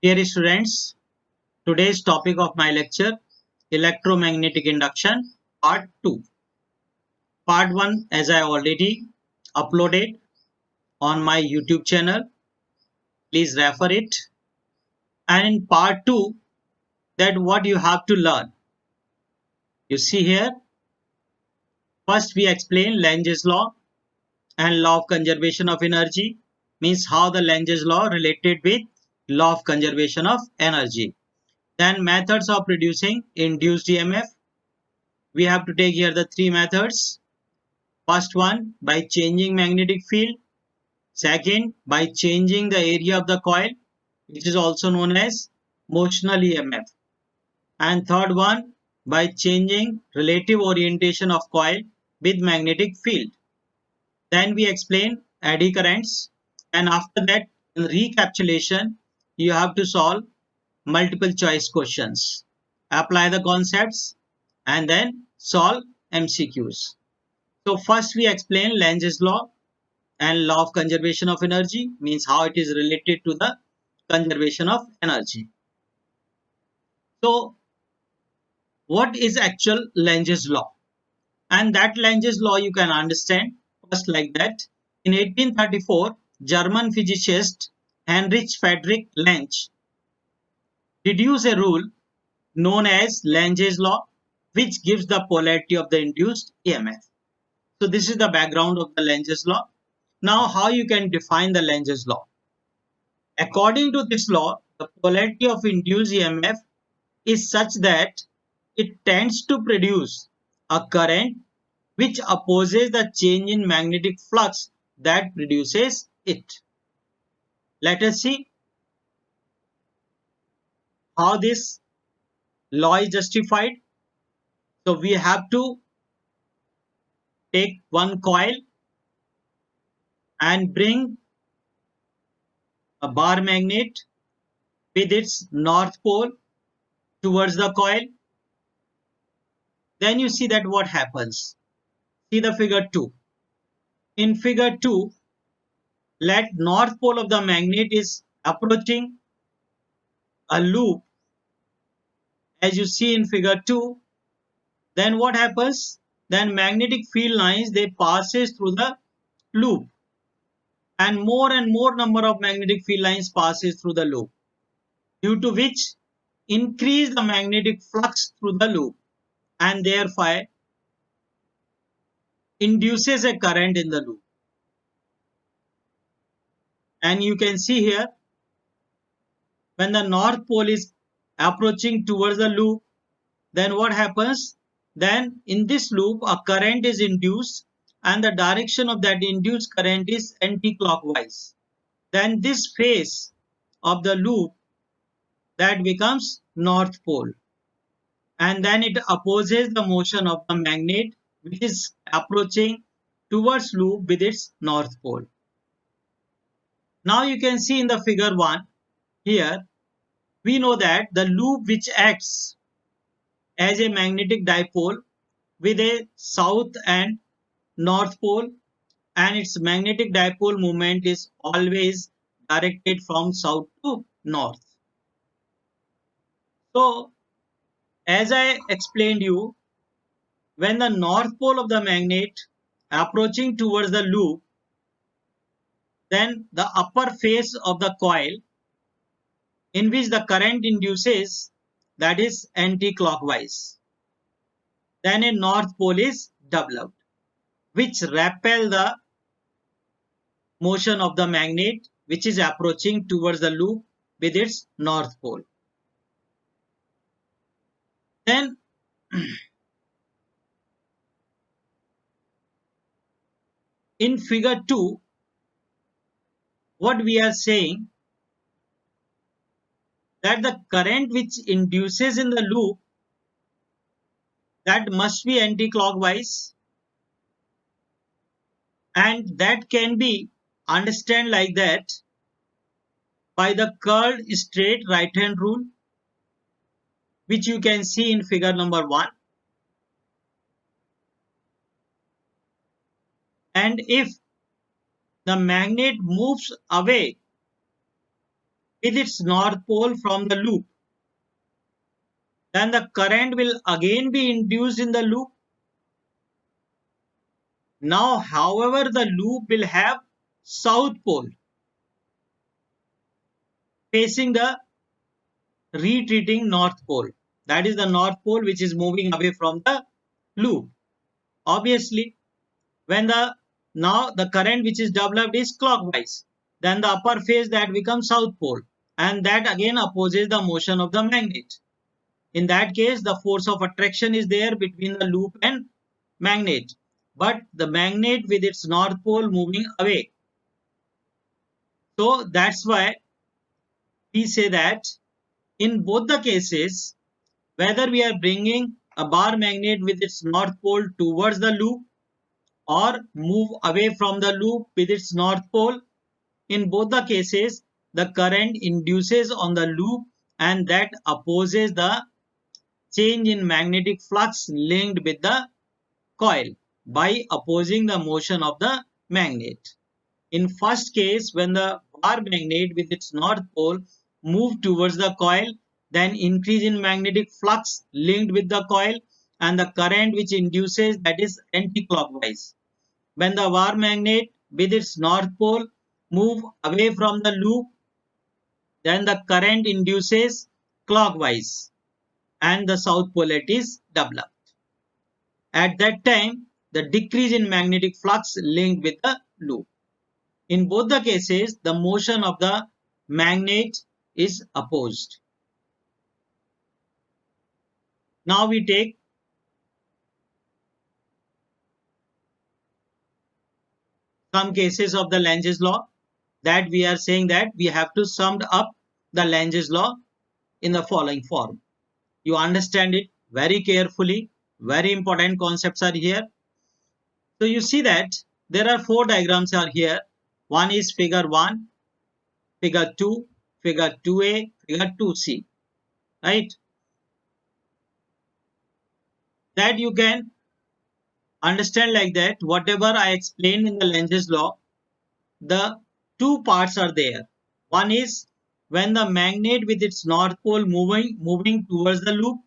Dear students, today's topic of my lecture electromagnetic induction part 2. Part 1 as I already uploaded on my YouTube channel. Please refer it. And in part 2 that what you have to learn. You see here first we explain Lenge's law and law of conservation of energy means how the Lenge's law related with law of conservation of energy. Then methods of producing induced EMF. We have to take here the three methods. First one by changing magnetic field. Second by changing the area of the coil, which is also known as motional EMF. And third one by changing relative orientation of coil with magnetic field. Then we explain eddy currents, and after that in recapitulation you have to solve multiple choice questions, apply the concepts and then solve MCQs. So first we explain Lenge's law and law of conservation of energy means how it is related to the conservation of energy. So what is actual Lenge's law? And that Lenge's law you can understand first like that. In 1834, German physicist Heinrich Friedrich Lenge deduced a rule known as Lenge's law, which gives the polarity of the induced EMF. So this is the background of the Lenge's law. Now how you can define the Lenge's law? According to this law, the polarity of induced EMF is such that it tends to produce a current which opposes the change in magnetic flux that produces it. Let us see how this law is justified. So we have to take one coil and bring a bar magnet with its north pole towards the coil. Then you see that what happens. See the figure 2. In figure 2, let north pole of the magnet is approaching a loop as you see in figure 2. Then what happens? Then magnetic field lines they passes through the loop, and more number of magnetic field lines passes through the loop, due to which increase the magnetic flux through the loop and therefore induces a current in the loop. And you can see here when the north pole is approaching towards the loop, then what happens? Then in this loop a current is induced and the direction of that induced current is anti-clockwise. Then this phase of the loop that becomes north pole, and then it opposes the motion of the magnet which is approaching towards loop with its north pole. Now you can see in the figure 1 here, we know that the loop which acts as a magnetic dipole with a south and north pole, and its magnetic dipole moment is always directed from south to north. So as I explained you, when the north pole of the magnet approaching towards the loop, then the upper face of the coil in which the current induces, that is anti-clockwise. Then a north pole is developed which repel the motion of the magnet which is approaching towards the loop with its north pole. Then in figure 2, what we are saying that the current which induces in the loop that must be anti-clockwise, and that can be understand like that by the curved straight right hand rule, which you can see in figure number 1. And if the magnet moves away with its north pole from the loop, then the current will again be induced in the loop. Now, however, the loop will have south pole facing the retreating north pole. That is the north pole which is moving away from the loop. Obviously, when now the current which is developed is clockwise, then the upper phase that becomes south pole, and that again opposes the motion of the magnet. In that case, the force of attraction is there between the loop and magnet, but the magnet with its north pole moving away. So that's why we say that in both the cases, whether we are bringing a bar magnet with its north pole towards the loop or move away from the loop with its north pole, in both the cases, the current induces on the loop, and that opposes the change in magnetic flux linked with the coil by opposing the motion of the magnet. In first case, when the bar magnet with its north pole move towards the coil, then increase in magnetic flux linked with the coil, and the current which induces, that is anti-clockwise. When the bar magnet with its north pole move away from the loop, then the current induces clockwise and the south polarity is developed. At that time, the decrease in magnetic flux linked with the loop. In both the cases, the motion of the magnet is opposed. Now we take some cases of the Lentz's law, that we are saying that we have to sum up the Lentz's law in the following form. You understand it very carefully. Very important concepts are here. So you see that there are four diagrams are here. One is figure 1, figure 2, figure 2a, figure 2c. Right? That you can understand like that. Whatever I explained in the Lentz's law, the two parts are there. One is when the magnet with its north pole moving towards the loop.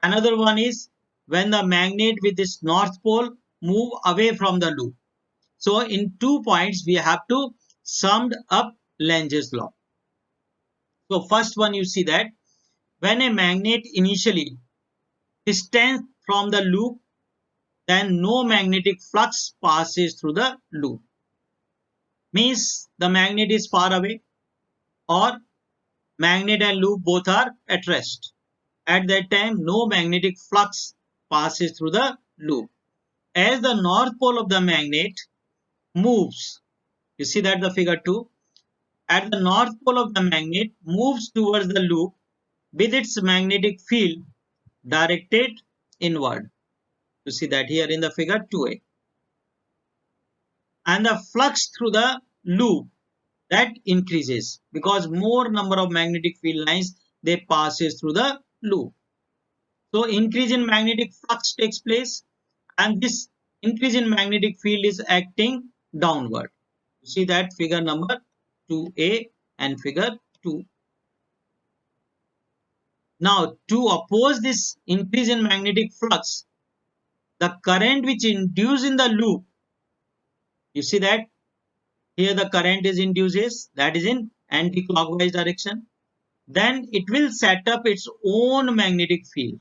Another one is when the magnet with its north pole move away from the loop. So in 2 points we have to sum up Lentz's law. So first one, you see that when a magnet initially distant from the loop, then no magnetic flux passes through the loop. Means the magnet is far away, or magnet and loop both are at rest. At that time, no magnetic flux passes through the loop. As the north pole of the magnet moves, you see that the figure 2, at the north pole of the magnet moves towards the loop with its magnetic field directed inward. You see that here in the figure 2a. And the flux through the loop, that increases because more number of magnetic field lines they passes through the loop. So increase in magnetic flux takes place, and this increase in magnetic field is acting downward. You see that figure number 2a and figure 2. Now to oppose this increase in magnetic flux, the current which induced in the loop, you see that here the current is induces, that is in anti-clockwise direction. Then it will set up its own magnetic field,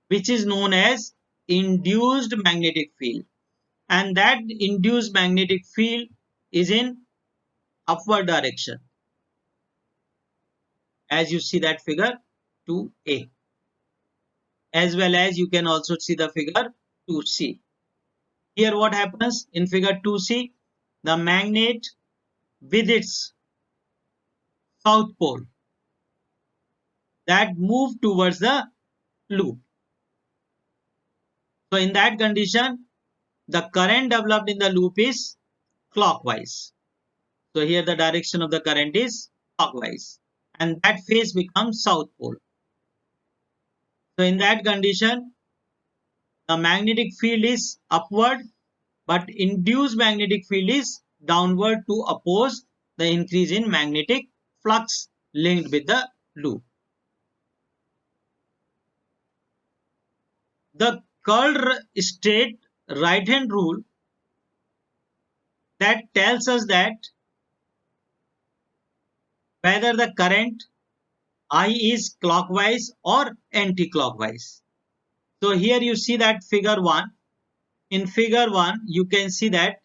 which is known as induced magnetic field, and that induced magnetic field is in upward direction, as you see that figure 2a, as well as you can also see the figure 2c. Here what happens in figure 2c, the magnet with its south pole that move towards the loop. So in that condition, the current developed in the loop is clockwise. So here the direction of the current is clockwise, and that phase becomes south pole. So in that condition, the magnetic field is upward, but induced magnetic field is downward to oppose the increase in magnetic flux linked with the loop. The curled straight right hand rule that tells us that whether the current I is clockwise or anti-clockwise. So here you see that figure 1. In figure 1 you can see that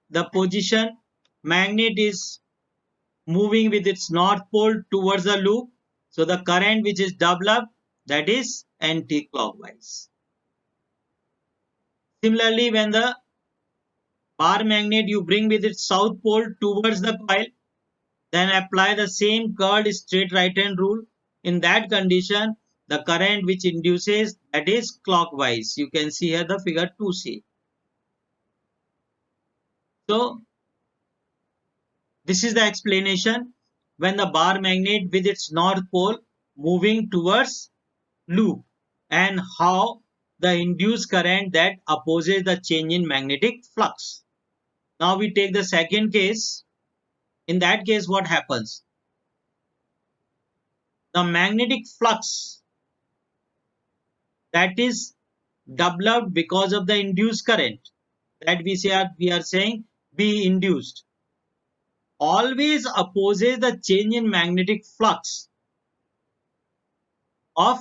the position magnet is moving with its north pole towards the loop. So the current which is developed, that is anti-clockwise. Similarly, when the bar magnet you bring with its south pole towards the coil, then apply the same curled straight right hand rule. In that condition, the current which induces, that is clockwise. You can see here the figure 2c. So this is the explanation when the bar magnet with its north pole moving towards loop, and how the induced current that opposes the change in magnetic flux. Now we take the second case. In that case, what happens? The magnetic flux that is developed because of the induced current, that we are saying B induced, always opposes the change in magnetic flux of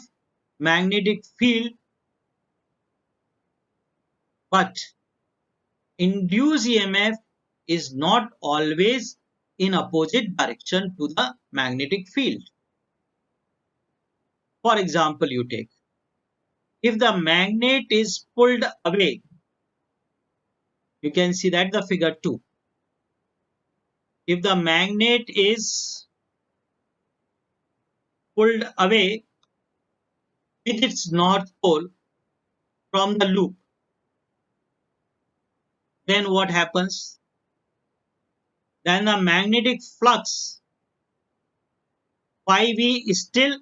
magnetic field, but induced EMF is not always in opposite direction to the magnetic field. For example, you take, if the magnet is pulled away, you can see that the figure 2. If the magnet is pulled away with its north pole from the loop, then what happens? Then the magnetic flux phi v is still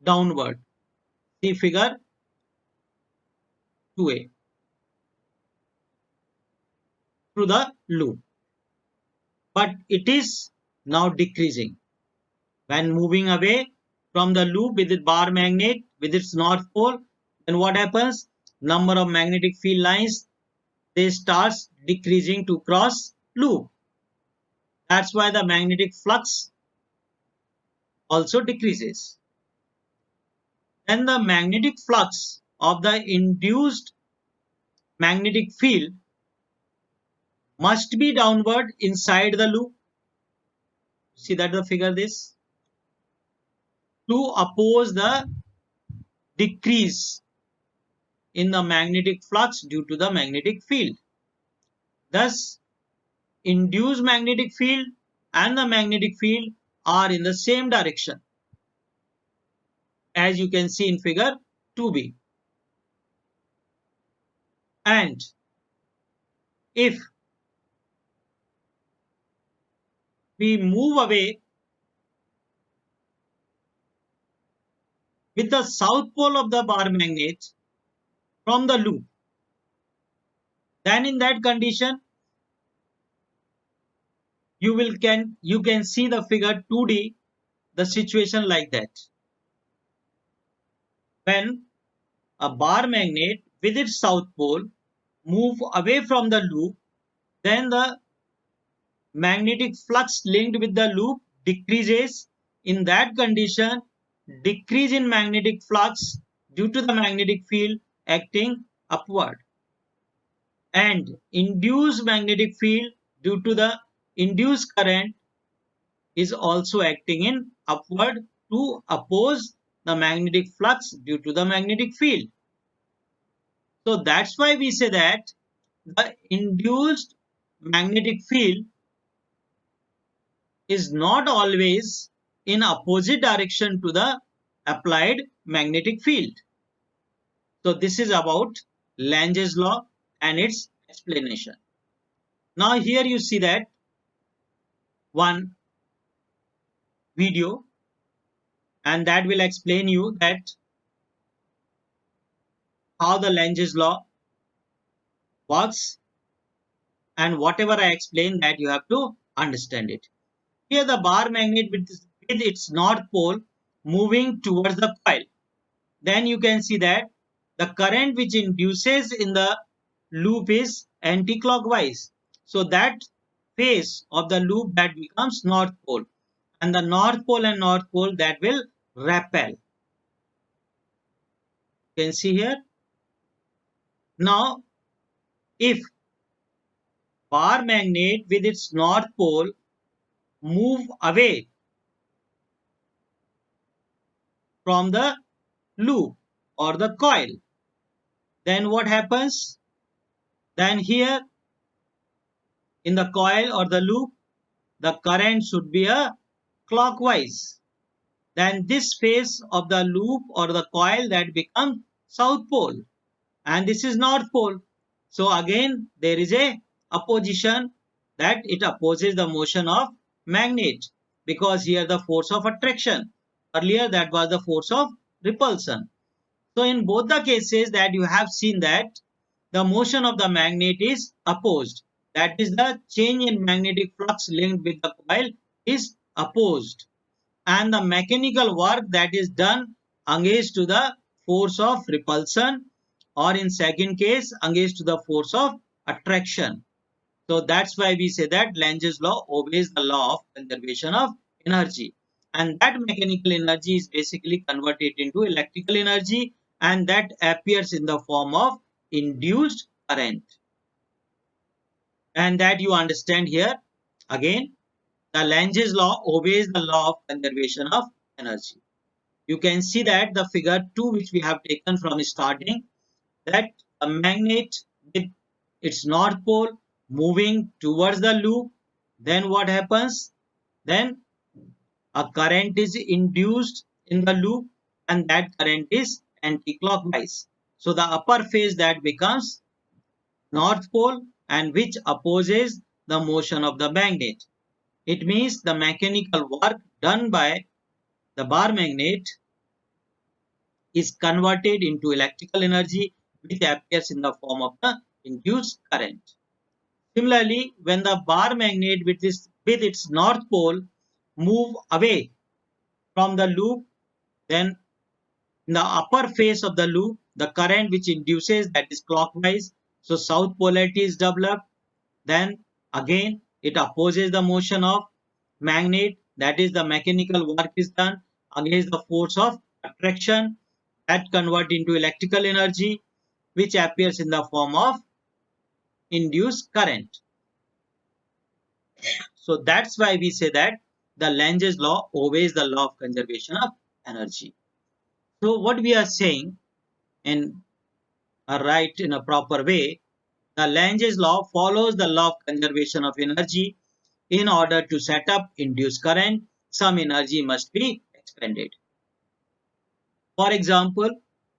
downward. See figure 2a, through the loop, but it is now decreasing. When moving away from the loop with the bar magnet with its north pole, then what happens? Number of magnetic field lines, they starts decreasing to cross loop. That's why the magnetic flux also decreases. Then the magnetic flux of the induced magnetic field must be downward inside the loop. See that the figure this, to oppose the decrease in the magnetic flux due to the magnetic field. Thus, induced magnetic field and the magnetic field are in the same direction, as you can see in figure 2b. And if we move away with the south pole of the bar magnet from the loop, then in that condition you can see the figure 2d, the situation like that. When a bar magnet with its south pole move away from the loop, then the magnetic flux linked with the loop decreases. In that condition, decrease in magnetic flux due to the magnetic field acting upward, and induced magnetic field due to the induced current is also acting in upward to oppose the magnetic flux due to the magnetic field. So that's why we say that the induced magnetic field is not always in opposite direction to the applied magnetic field. So this is about Lange's law and its explanation. Now here you see that one video, and that will explain you that how the Lange's law works, and whatever I explain that you have to understand it. Here the bar magnet with with its north pole moving towards the coil. Then you can see that the current which induces in the loop is anti-clockwise. So that phase of the loop that becomes north pole, and the north pole and north pole that will repel. You can see here. Now if bar magnet with its north pole move away from the loop or the coil, then what happens? Then here in the coil or the loop, the current should be a clockwise. Then this phase of the loop or the coil that becomes south pole, and this is north pole. So again there is a opposition, that it opposes the motion of magnet, because here the force of attraction, earlier that was the force of repulsion. So in both the cases that you have seen that the motion of the magnet is opposed, that is the change in magnetic flux linked with the coil is opposed, and the mechanical work that is done against to the force of repulsion, or in second case against to the force of attraction. So that's why we say that Lentz's law obeys the law of conservation of energy, and that mechanical energy is basically converted into electrical energy, and that appears in the form of induced current. And that you understand here. Again, the Lentz's law obeys the law of conservation of energy. You can see that the figure 2 which we have taken from starting, that a magnet with its north pole moving towards the loop, then what happens? Then a current is induced in the loop, and that current is anti-clockwise. So the upper phase that becomes north pole, and which opposes the motion of the magnet. It means the mechanical work done by the bar magnet is converted into electrical energy, which appears in the form of the induced current. Similarly, when the bar magnet with its north pole move away from the loop, then in the upper phase of the loop, the current which induces, that is clockwise, so south polarity is developed. Then again it opposes the motion of magnet, that is the mechanical work is done against the force of attraction, that convert into electrical energy, which appears in the form of induced current. So that's why we say that the Lentz's law obeys the law of conservation of energy. So what we are saying in a right in a proper way, the Lentz's law follows the law of conservation of energy. In order to set up induced current, some energy must be expended. For example,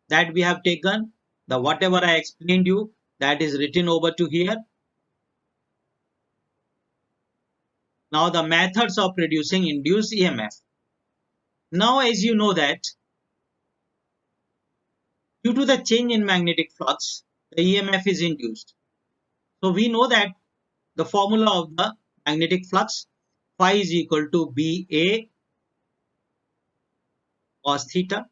that we have taken the whatever I explained you, that is written over to here. Now the methods of producing induced EMF. Now as you know that due to the change in magnetic flux, the EMF is induced. So we know that the formula of the magnetic flux, phi is equal to BA cos theta.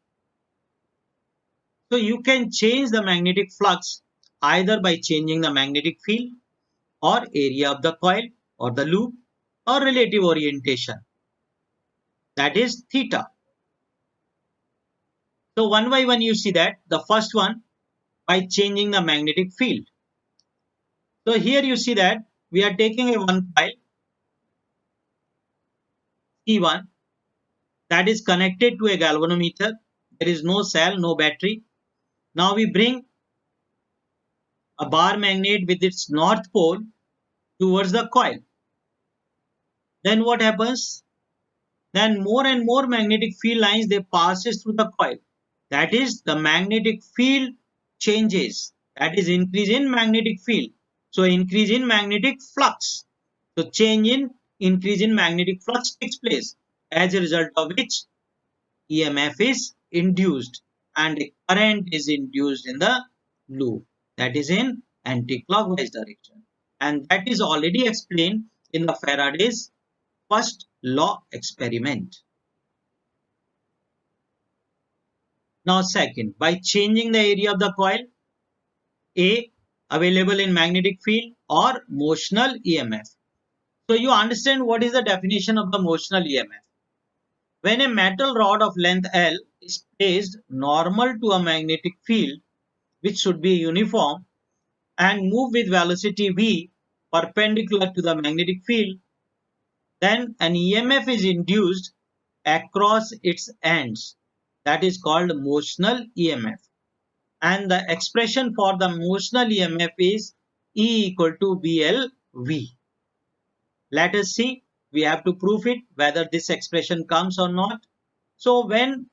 So you can change the magnetic flux either by changing the magnetic field, or area of the coil or the loop, or relative orientation, that is theta. So one by one you see that the first one by changing the magnetic field. So here you see that we are taking a one coil C1 that is connected to a galvanometer. There is no cell, no battery. Now we bring a bar magnet with its north pole towards the coil. Then what happens? Then more and more magnetic field lines they passes through the coil. That is the magnetic field changes. That is increase in magnetic field. So increase in magnetic flux. So change in increase in magnetic flux takes place, as a result of which EMF is induced, and a current is induced in the loop, that is in anti-clockwise direction, and that is already explained in the Faraday's first law experiment. Now second, by changing the area of the coil, A, available in magnetic field, or motional EMF. So you understand what is the definition of the motional EMF. When a metal rod of length L is placed normal to a magnetic field, which should be uniform, and move with velocity v perpendicular to the magnetic field, then an EMF is induced across its ends. That is called motional EMF. And the expression for the motional EMF is E equal to BLV. Let us see. We have to prove it whether this expression comes or not. So when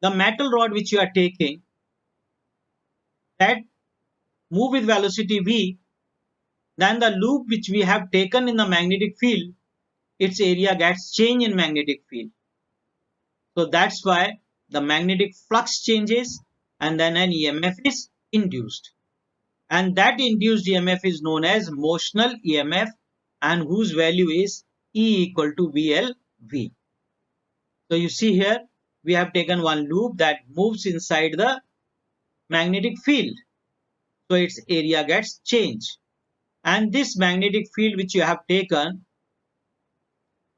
the metal rod which you are taking that move with velocity v, then the loop which we have taken in the magnetic field, its area gets changed in magnetic field. So that's why the magnetic flux changes and then an EMF is induced. And that induced EMF is known as motional EMF, and whose value is E equal to BLV. So you see here we have taken one loop that moves inside the magnetic field. So its area gets changed. And this magnetic field which you have taken,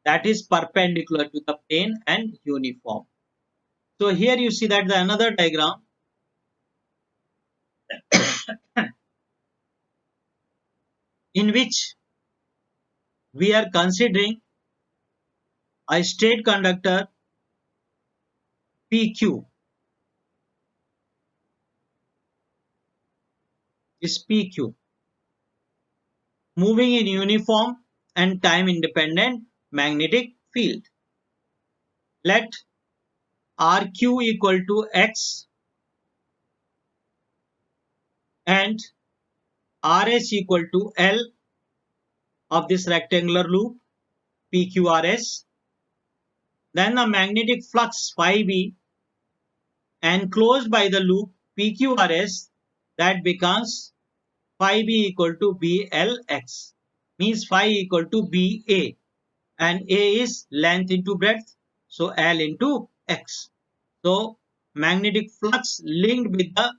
that is perpendicular to the plane and uniform. So here you see that the another diagram in which we are considering a straight conductor PQ is PQ moving in uniform and time independent magnetic field. Let RQ equal to X and RS equal to L of this rectangular loop PQRS. Then the magnetic flux phi B enclosed by the loop PQRS, that becomes phi B equal to BLX, means phi equal to BA, and A is length into breadth, so L into X. So magnetic flux linked with the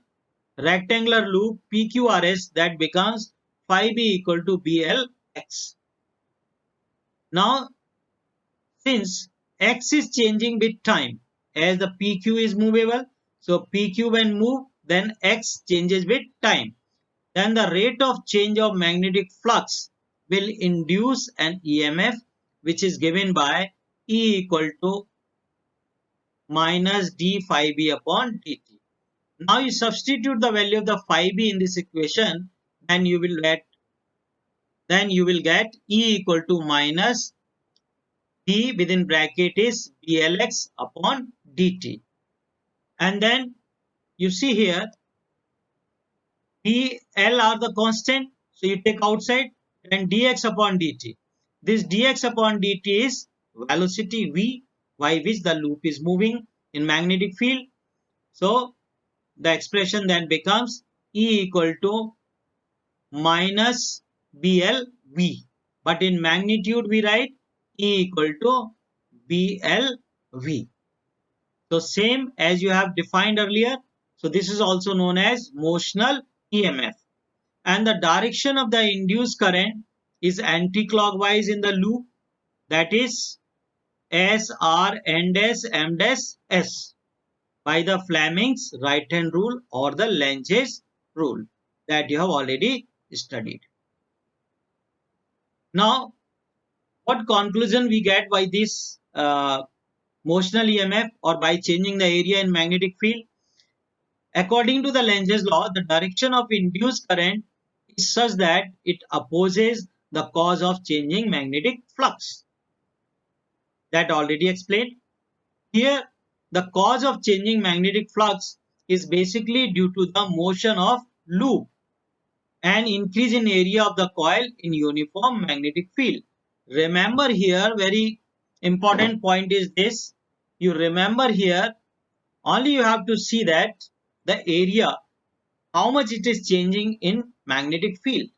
rectangular loop PQRS, that becomes phi B equal to BLX. Now since X is changing with time as the PQ is movable, so PQ when move, then X changes with time. Then the rate of change of magnetic flux will induce an EMF which is given by E equal to minus d phi b upon dt. Now you substitute the value of the phi b in this equation, and you will get E equal to minus d within bracket is blx upon dt. And then you see here dl are the constant, so you take outside, and dx upon dt. This dx upon dt is velocity v by which the loop is moving in magnetic field. So the expression then becomes E equal to minus BLV, but in magnitude we write E equal to BLV. So same as you have defined earlier. So this is also known as motional EMF, and the direction of the induced current is anti-clockwise in the loop, that is S, R, N dash, M dash, S, by the Fleming's right hand rule or the Lenge's rule that you have already studied. Now, what conclusion we get by this motional EMF or by changing the area in magnetic field? According to the Lenge's law, the direction of induced current is such that it opposes the cause of changing magnetic flux. That already explained. Here, the cause of changing magnetic flux is basically due to the motion of loop and increase in area of the coil in uniform magnetic field. Remember here, very important point is this. You remember here, only you have to see that the area, how much it is changing in magnetic field.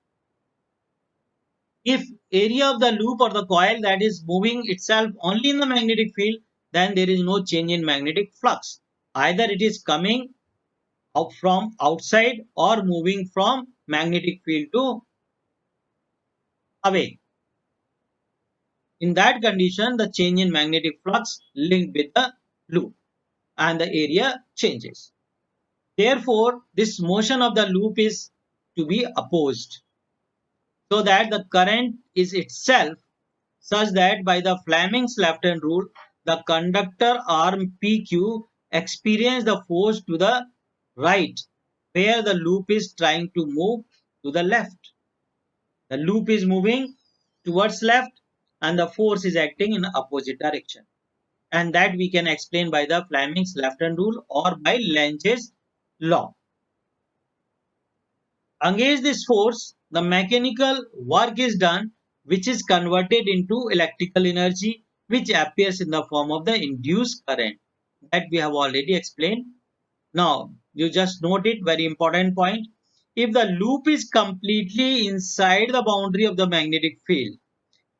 If area of the loop or the coil that is moving itself only in the magnetic field, then there is no change in magnetic flux. Either it is coming out from outside or moving from magnetic field to away. In that condition, the change in magnetic flux linked with the loop and the area changes. Therefore, this motion of the loop is to be opposed so that the current is itself such that by the Fleming's left-hand rule, the conductor arm PQ experience the force to the right where the loop is trying to move to the left. The loop is moving towards left and the force is acting in opposite direction. And that we can explain by the Fleming's left-hand rule or by Lentz's law. Against this force, the mechanical work is done, which is converted into electrical energy, which appears in the form of the induced current that we have already explained. Now, you just note it, very important point. If the loop is completely inside the boundary of the magnetic field,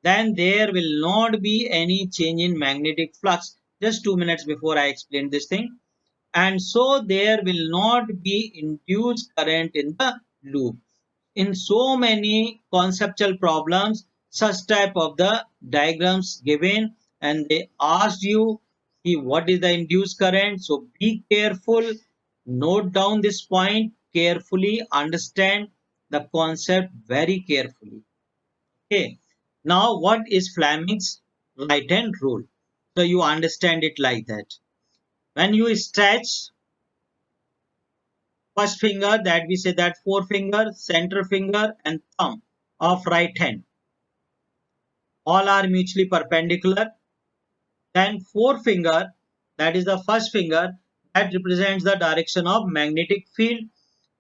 then there will not be any change in magnetic flux. Just 2 minutes before I explained this thing. And so there will not be induced current in the loop. In so many conceptual problems, such type of the diagrams given and they asked you what is the induced current. So be careful, note down this point carefully, understand the concept very carefully. Okay. Now what is Fleming's right hand rule? So you understand it like that. When you stretch first finger, that we say that forefinger, center finger and thumb of right hand, all are mutually perpendicular. Then forefinger, that is the first finger, that represents the direction of magnetic field,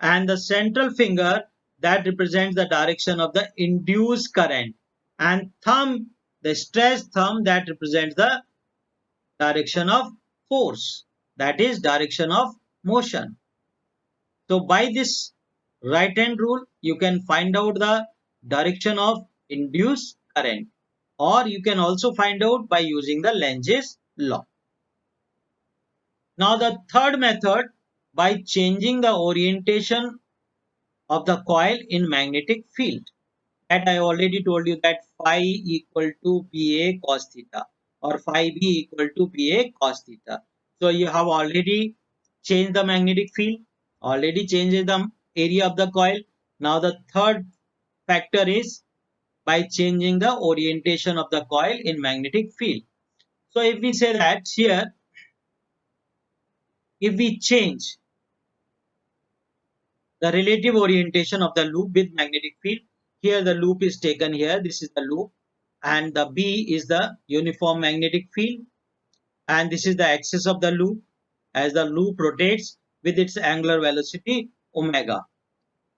and the central finger that represents the direction of the induced current, and thumb, the stretched thumb, that represents the direction of force, that is direction of motion. So by this right hand rule, you can find out the direction of induced current, or you can also find out by using the Lentz's law. Now the third method, by changing the orientation of the coil in magnetic field. That I already told you that phi equal to PA cos theta or phi B equal to PA cos theta. So you have already changed the magnetic field, already changed the area of the coil. Now the third factor is by changing the orientation of the coil in magnetic field. So if we say that here, if we change the relative orientation of the loop with magnetic field, here the loop is taken here, this is the loop, and the B is the uniform magnetic field, and this is the axis of the loop as the loop rotates with its angular velocity omega,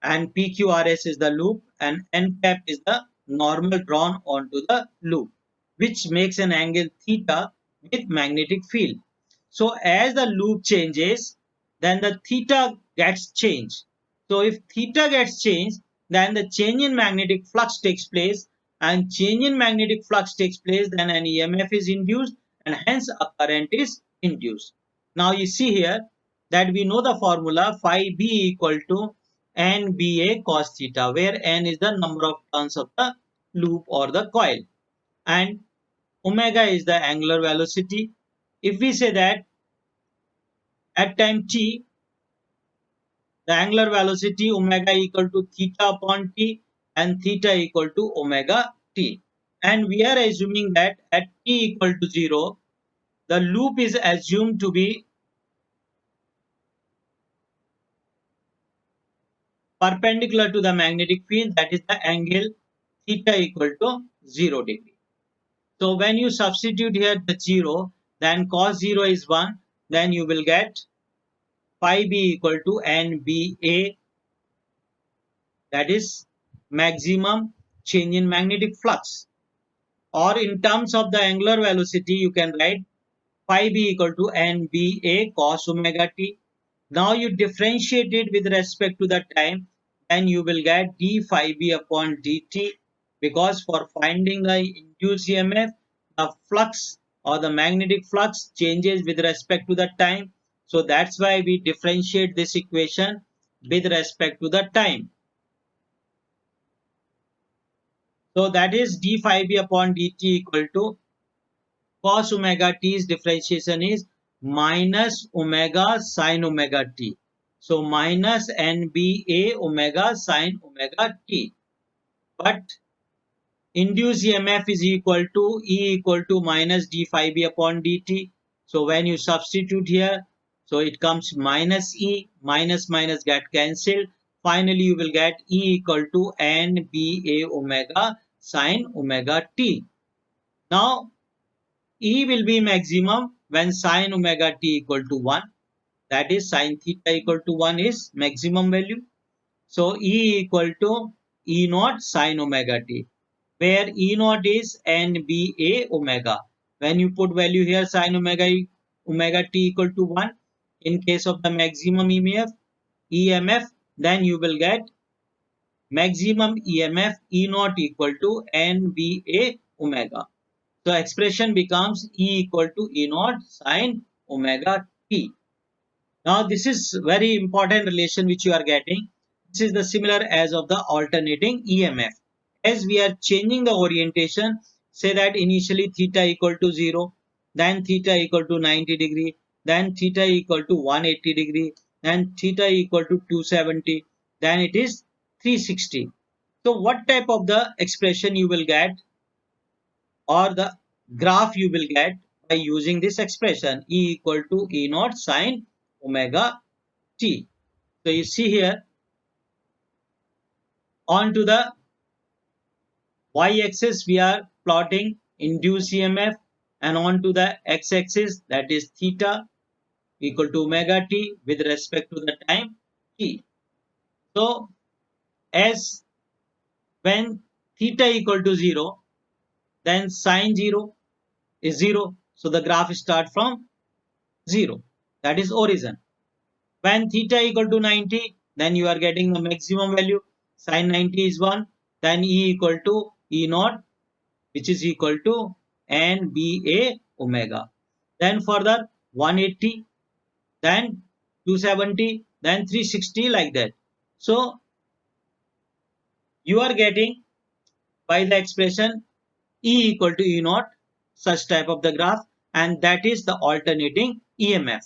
and PQRS is the loop and N cap is the normal drawn onto the loop, which makes an angle theta with magnetic field. So as the loop changes, then the theta gets changed. So if theta gets changed, then the change in magnetic flux takes place, and change in magnetic flux takes place, then an EMF is induced and hence a current is induced. Now you see here that we know the formula phi B equal to NBA cos theta, where N is the number of turns of the loop or the coil and omega is the angular velocity. If we say that at time t, the angular velocity omega equal to theta upon t and theta equal to omega t. And we are assuming that at t equal to 0, the loop is assumed to be perpendicular to the magnetic field, that is the angle theta equal to 0 degree. So when you substitute here the 0, then cos 0 is 1, then you will get phi b equal to NBA, that is maximum change in magnetic flux. Or in terms of the angular velocity, you can write phi b equal to NBA cos omega t. Now you differentiate it with respect to the time, and you will get d phi b upon dt, because for finding the induced EMF, the flux or the magnetic flux changes with respect to the time. So that's why we differentiate this equation with respect to the time. So that is d phi b upon dt equal to cos omega t's differentiation is minus omega sine omega t. So minus NBA omega sine omega t. But induced EMF is equal to E equal to minus d phi b upon dt. So when you substitute here, so it comes minus E, minus minus get cancelled. Finally, you will get E equal to NBA omega sine omega t. Now, E will be maximum when sine omega t equal to 1. That is sine theta equal to 1 is maximum value. So E equal to E naught sine omega t, where E naught is NBA omega. When you put value here sine omega t equal to 1, in case of the maximum EMF, then you will get maximum EMF E naught equal to NBA omega. So expression becomes E equal to E naught sine omega t. Now this is very important relation which you are getting. This is the similar as of the alternating EMF. As we are changing the orientation, say that initially theta equal to 0, then theta equal to 90 degree, then theta equal to 180 degree, then theta equal to 270, then it is 360. So what type of the expression you will get, or the graph you will get by using this expression E equal to E naught sine omega t. So you see here, on to the y-axis we are plotting induced EMF, and on to the x-axis, that is theta equal to omega t with respect to the time t. So as when theta equal to 0, then sine 0 is 0. So the graph start from 0. That is origin. When theta equal to 90, then you are getting the maximum value. Sine 90 is 1. Then E equal to E naught, which is equal to NBA omega. Then further 180, then 270, then 360, like that. So you are getting by the expression E equal to E naught, such type of the graph, and that is the alternating EMF.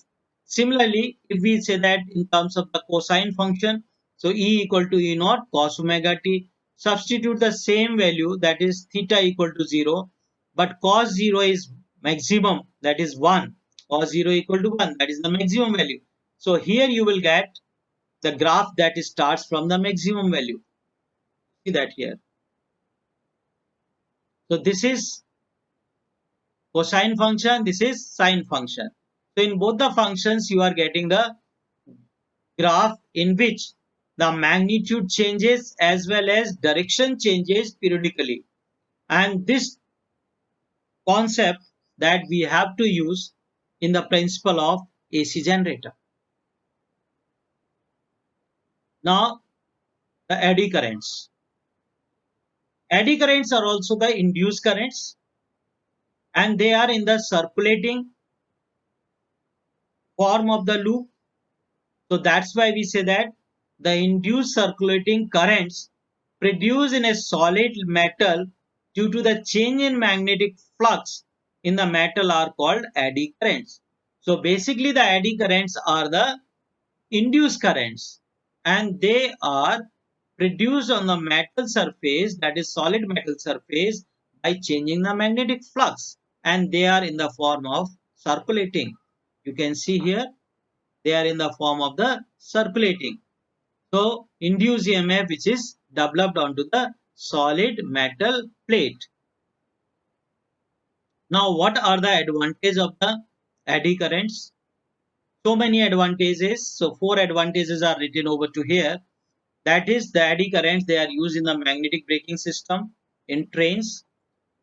Similarly, if we say that in terms of the cosine function, so E equal to E naught cos omega t, substitute the same value, that is theta equal to 0, but cos 0 is maximum, that is 1, cos 0 equal to 1, that is the maximum value. So here you will get the graph that starts from the maximum value. See that here. So this is cosine function, this is sine function. So in both the functions you are getting the graph in which the magnitude changes as well as direction changes periodically, and this concept that we have to use in the principle of AC generator. Now the eddy currents. Eddy currents are also the induced currents, and they are in the circulating form of the loop. So that's why we say that the induced circulating currents produced in a solid metal due to the change in magnetic flux in the metal are called eddy currents. So basically the eddy currents are the induced currents, and they are produced on the metal surface, that is solid metal surface, by changing the magnetic flux, and they are in the form of circulating. You can see here they are in the form of the circulating. So induced EMF which is developed onto the solid metal plate. Now what are the advantages of the eddy currents? So many advantages. So 4 advantages are written over to here. That is, the eddy currents, they are used in the magnetic braking system, in trains,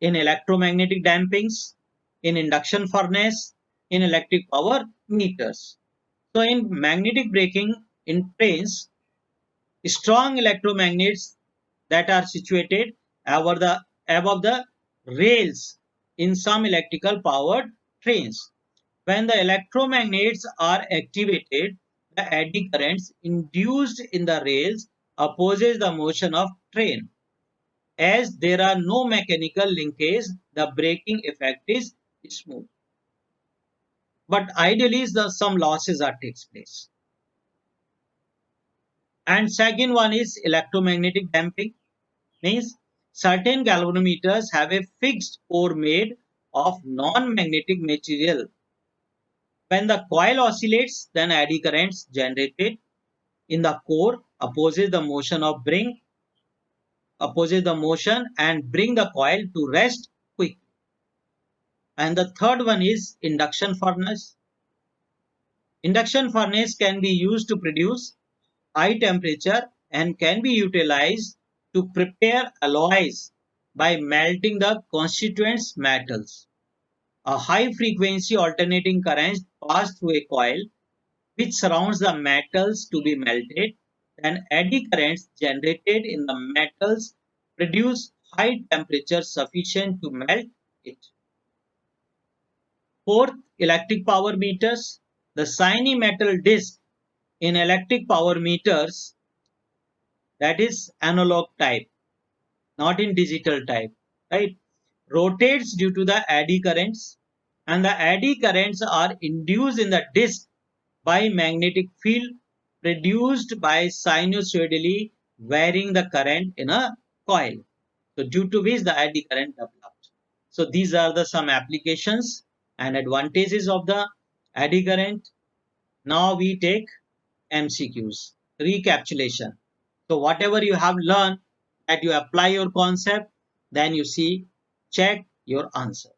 in electromagnetic dampings, in induction furnace, in electric power meters. So in magnetic braking in trains, strong electromagnets that are situated above the rails in some electrical powered trains. When the electromagnets are activated, the eddy currents induced in the rails opposes the motion of train. As there are no mechanical linkage, the braking effect is smooth. But ideally, some losses are takes place. And second one is electromagnetic damping. Means certain galvanometers have a fixed core made of non-magnetic material. When the coil oscillates, then eddy currents generated in the core opposes the motion and bring the coil to rest quickly. And the third one is induction furnace. Induction furnace can be used to produce high temperature and can be utilized to prepare alloys by melting the constituents metals. A high frequency alternating current pass through a coil which surrounds the metals to be melted, and eddy currents generated in the metals produce high temperature sufficient to melt it. Fourth, electric power meters. The shiny metal disc in electric power meters, that is analog type, not in digital type, right, rotates due to the eddy currents, and the eddy currents are induced in the disc by magnetic field produced by sinusoidally varying the current in a coil. So due to which the eddy current develops. So these are the some applications and advantages of the eddy current. Now we take MCQs, recapitulation. So whatever you have learned, that you apply your concept, then you see, check your answer.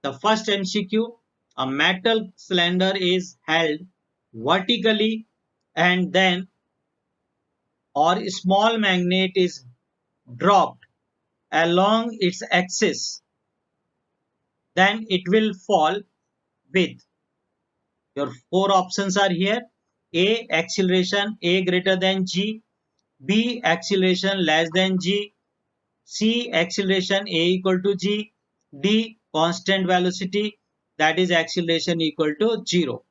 The first MCQ, a metal cylinder is held vertically and then or small magnet is dropped along its axis, then it will fall with. Your four options are here. A, acceleration A greater than G. B, acceleration less than G. C, acceleration A equal to G. D, constant velocity, that is acceleration equal to 0.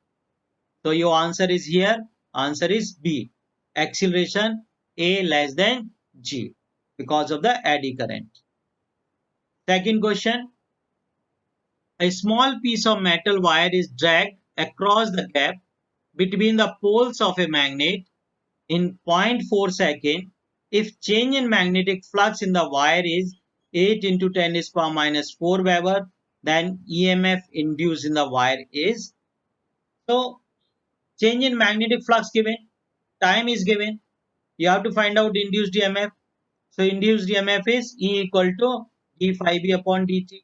So your answer is here. Answer is B, acceleration A less than G because of the eddy current. Second question, a small piece of metal wire is dragged across the gap between the poles of a magnet in zero point 0.4 second. If change in magnetic flux in the wire is 8 into 10 to the power minus 4 Weber, then EMF induced in the wire is. So change in magnetic flux given, time is given, you have to find out induced EMF. So induced EMF is E equal to d phi b upon dt.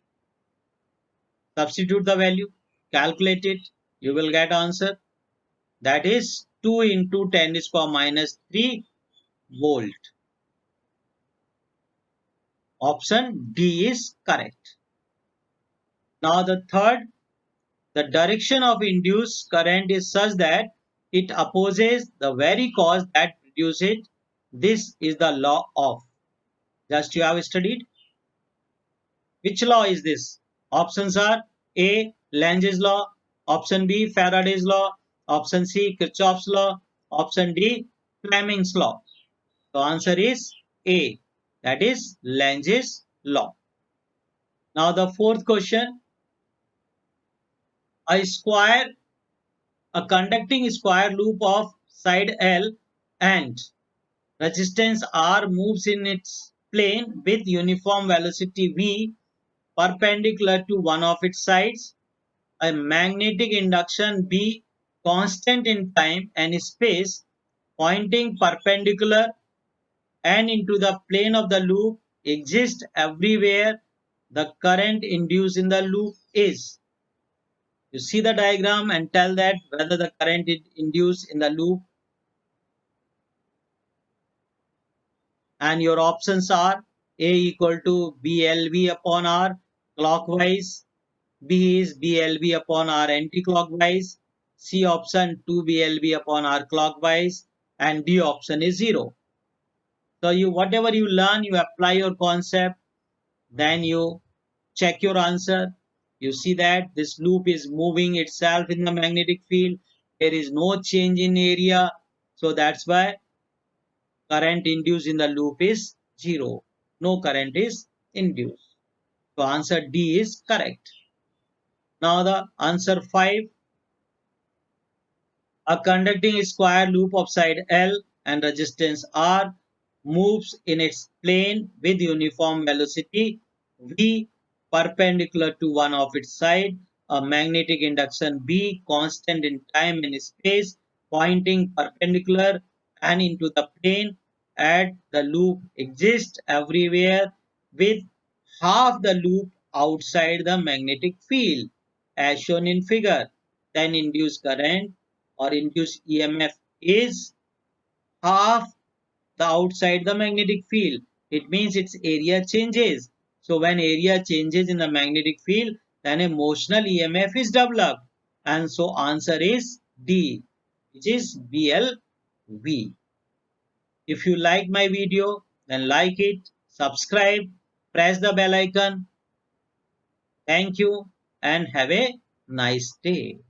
Substitute the value, calculate it, you will get answer. That is 2 into 10 to the power minus 3 volt. Option D is correct. Now the third, the direction of induced current is such that it opposes the very cause that produces it. This is the law of. Just you have studied. Which law is this? Options are A, Lentz's law, option B, Faraday's law, option C, Kirchhoff's law, option D, Fleming's law. The answer is A, that is Lentz's law. Now the fourth question, a square, a conducting square loop of side L and resistance R moves in its plane with uniform velocity V perpendicular to one of its sides. A magnetic induction B constant in time and space pointing perpendicular and into the plane of the loop exists everywhere the current induced in the loop is. You see the diagram and tell that whether the current is induced in the loop, and your options are A equal to BLV upon R clockwise, B is BLV upon R anti-clockwise, C option 2 BLV upon R clockwise, and D option is 0. So you whatever you learn, you apply your concept, then you check your answer, You see that this loop is moving itself in the magnetic field. There is no change in area. So that's why current induced in the loop is 0. No current is induced. So answer D is correct. Now the answer 5. A conducting square loop of side L and resistance R moves in its plane with uniform velocity V perpendicular to one of its sides. A magnetic induction B constant in time and space pointing perpendicular and into the plane at the loop exists everywhere with half the loop outside the magnetic field as shown in figure. Then induced current or induced EMF is half the outside the magnetic field. It means its area changes. So when area changes in the magnetic field, then a motional EMF is developed. And so answer is D, which is BLV. If you like my video, then like it, subscribe, press the bell icon. Thank you and have a nice day.